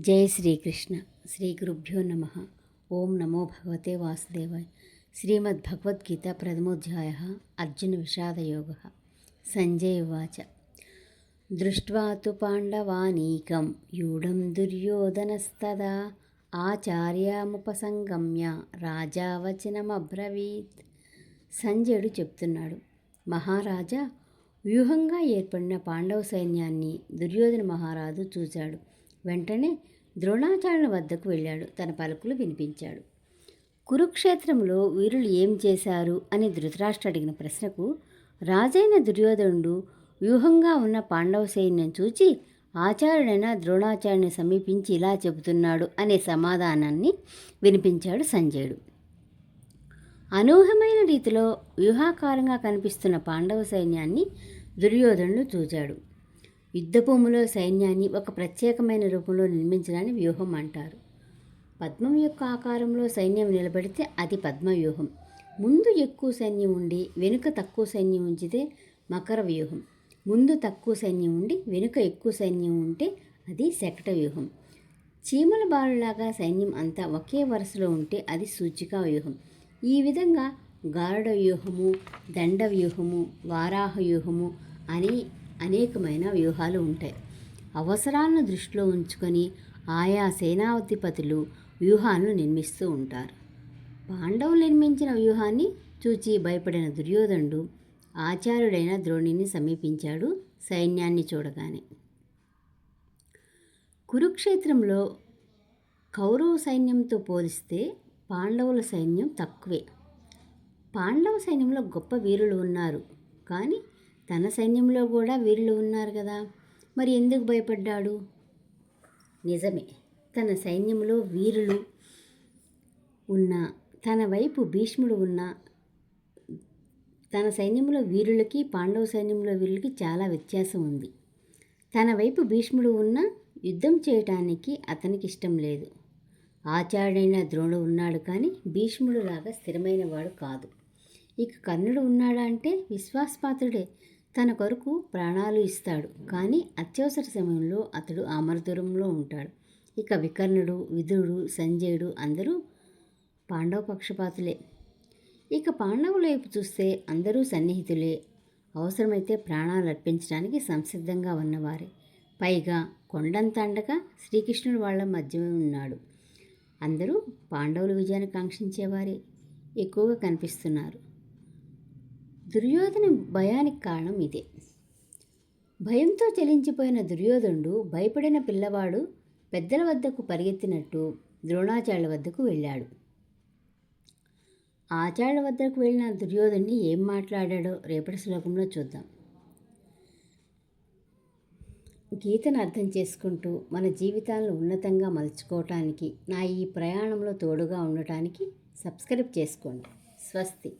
జై శ్రీకృష్ణ. శ్రీ గురుభ్యో నమ. ఓం నమో భగవతే వాసుదేవాయ. శ్రీమద్భగవద్గీత ప్రథమోధ్యాయ. అర్జున విషాదయోగ. సంజయ ఉవాచ. దృష్ట్వా తు పాండవానీకం యూఢం దుర్యోధనస్తదా ఆచార్యముపసంగమ్య రాజా వచనమబ్రవీత్. సంజయుడు చెప్తున్నాడు, మహారాజా, వ్యూహంగా ఏర్పడిన పాండవ సైన్యాన్ని దుర్యోధన మహారాజు చూశాడు. వెంటనే ద్రోణాచార్యుల వద్దకు వెళ్ళాడు. తన పలుకులు వినిపించాడు. కురుక్షేత్రంలో వీరులు ఏం చేశారు అని ధృతరాష్ట్రుడు అడిగిన ప్రశ్నకు రాజైన దుర్యోధనుడు వ్యూహంగా ఉన్న పాండవ సైన్యం చూచి ఆచార్యుడైన ద్రోణాచార్యుని సమీపించి ఇలా చెబుతున్నాడు అనే సమాధానాన్ని వినిపించాడు సంజయుడు. అనూహ్యమైన రీతిలో వ్యూహాకారంగా కనిపిస్తున్న పాండవ సైన్యాన్ని దుర్యోధనుడు చూచాడు. యుద్ధభూమిలో సైన్యాన్ని ఒక ప్రత్యేకమైన రూపంలో నిర్మించడాన్ని వ్యూహం అంటారు. పద్మం యొక్క ఆకారంలో సైన్యం నిలబడితే అది పద్మవ్యూహం. ముందు ఎక్కువ సైన్యం ఉండి వెనుక తక్కువ సైన్యం ఉంచితే మకర వ్యూహం. ముందు తక్కువ సైన్యం ఉండి వెనుక ఎక్కువ సైన్యం ఉంటే అది శకట వ్యూహం. చీమల బాలులాగా సైన్యం అంతా ఒకే వరుసలో ఉంటే అది సూచికా వ్యూహం. ఈ విధంగా గారుడ వ్యూహము, దండ వ్యూహము, వారాహ వ్యూహము అని అనేకమైన వ్యూహాలు ఉంటాయి. అవసరాలను దృష్టిలో ఉంచుకొని ఆయా సేనాధిపతులు వ్యూహాలను నిర్మిస్తూ ఉంటారు. పాండవులు నిర్మించిన వ్యూహాన్ని చూచి భయపడిన దుర్యోధనుడు ఆచార్యుడైన ద్రోణుని సమీపించాడు. సైన్యాన్ని చూడగానే కురుక్షేత్రంలో కౌరవ సైన్యంతో పోలిస్తే పాండవుల సైన్యం తక్కువే. పాండవ సైన్యంలో గొప్ప వీరులు ఉన్నారు, కానీ తన సైన్యంలో కూడా వీరులు ఉన్నారు కదా, మరి ఎందుకు భయపడ్డాడు? నిజమే, తన సైన్యంలో వీరులు ఉన్నా, తన వైపు భీష్ముడు ఉన్నా, తన సైన్యంలో వీరులకి పాండవ సైన్యంలో వీరులకి చాలా వ్యత్యాసం ఉంది. తన వైపు భీష్ముడు ఉన్నా యుద్ధం చేయటానికి అతనికి ఇష్టం లేదు. ఆచార్యుడైన ద్రోణుడు ఉన్నాడు, కానీ భీష్ముడు లాగా స్థిరమైన వాడు కాదు. ఇక కర్ణుడు ఉన్నాడా అంటే విశ్వాసపాత్రుడే. తన కొరకు ప్రాణాలు ఇస్తాడు, కానీ అత్యవసర సమయంలో అతడు అమరదూరంలో ఉంటాడు. ఇక వికర్ణుడు, విదురుడు, సంజయుడు అందరూ పాండవ పక్షపాతులే. ఇక పాండవుల వైపు చూస్తే అందరూ సన్నిహితులే. అవసరమైతే ప్రాణాలు అర్పించడానికి సంసిద్ధంగా ఉన్నవారే. పైగా కొండంత అండగా శ్రీకృష్ణుడు వాళ్ళ మధ్యమే ఉన్నాడు. అందరూ పాండవుల విజయాన్ని కాంక్షించేవారే ఎక్కువగా కనిపిస్తున్నారు. దుర్యోధన భయానికి కారణం ఇదే. భయంతో చలించిపోయిన దుర్యోధనుడు భయపడిన పిల్లవాడు పెద్దల వద్దకు పరిగెత్తినట్టు ద్రోణాచార్యుల వద్దకు వెళ్ళాడు. ఆచార్యుల వద్దకు వెళ్ళిన దుర్యోధనుని ఏం మాట్లాడాడో రేపటి శ్లోకంలో చూద్దాం. గీతను అర్థం చేసుకుంటూ మన జీవితాలను ఉన్నతంగా మలుచుకోవటానికి, నా ఈ ప్రయాణంలో తోడుగా ఉండటానికి సబ్స్క్రైబ్ చేసుకోండి. స్వస్తి.